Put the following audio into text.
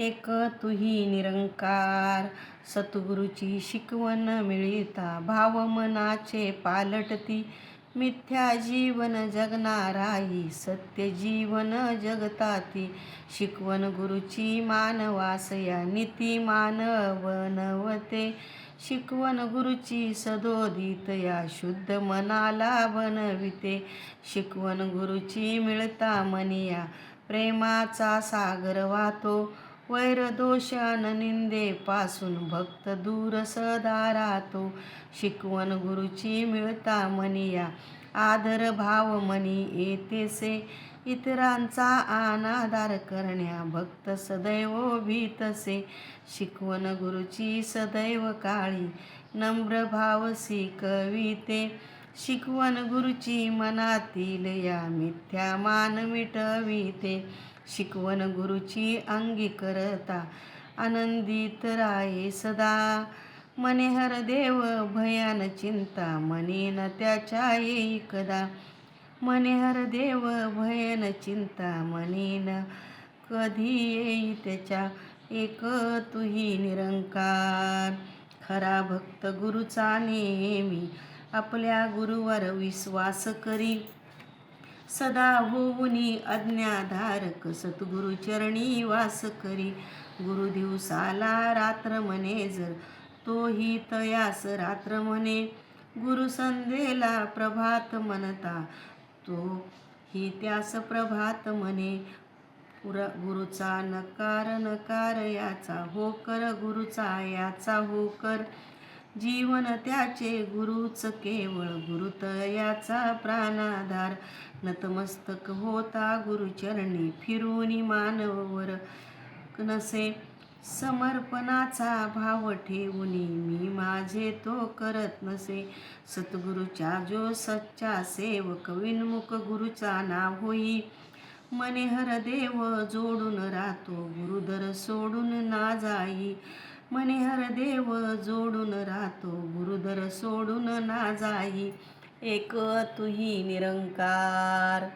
एक तुही निरंकार. सद्गुरूची शिकवण मिळिता भाव मनाचे पालटती. मिथ्या जीवन जगणाराई सत्य जीवन जगताती. शिकवण गुरुची मानवास या नीती मानव बनवते. शिकवण गुरुची सदोदित या शुद्ध मनाला बनविते. शिकवण गुरुची मिळता मनिया प्रेमाचा सागर वाहतो. वैर दोष निंदेपासून भक्त दूर सदा राहतो. शिकवण गुरुची मिळता मनिया आदर भाव मनी येतेसे. इतरांचा अनादर करण्या भक्त सदैव भीतसे. शिकवण गुरुची सदैव काळी नम्र भाव शिकविते. शिकवण गुरुची मनातील या मिथ्या मान मिटविते. शिकवण गुरुची अंगी करता आनंदित राहे सदा. मने हर देव भयान चिंता मनी न त्याच्या येई कदा. मने हर देव भयन चिंता मनी न कधी येई त्याच्या. एक तुही निरंकार. खरा भक्त गुरुचा नेहमी आपल्या गुरुवर विश्वास करी. सदा होऊनी आज्ञाधारक सद्गुरु चरणी वास करी. गुरु दिवसाला रात्र म्हणे जर तोही तयास रात्र म्हणे. गुरु संध्येला प्रभात म्हणता तो ही त्यास प्रभात म्हणे. गुरुचा नकार नकार याचा होकर गुरुचा याचा होकर. जीवन त्याचे गुरुच केवळ गुरुतयाचा प्राणाधार. नतमस्तक होता गुरुचरणी फिरूनी मानवर नसे. समर्पणाचा भाव ठेवूनी मी माझे तो करत नसे. सद्गुरूचा जो सच्चा सेवक विनमुख गुरुचा नाव होई. मने हर देव जोडून राहतो गुरुदर सोडून ना जाई. मने हर देव जोडून राहतो गुरुदर सोडून ना जाई. एक तुही निरंकार.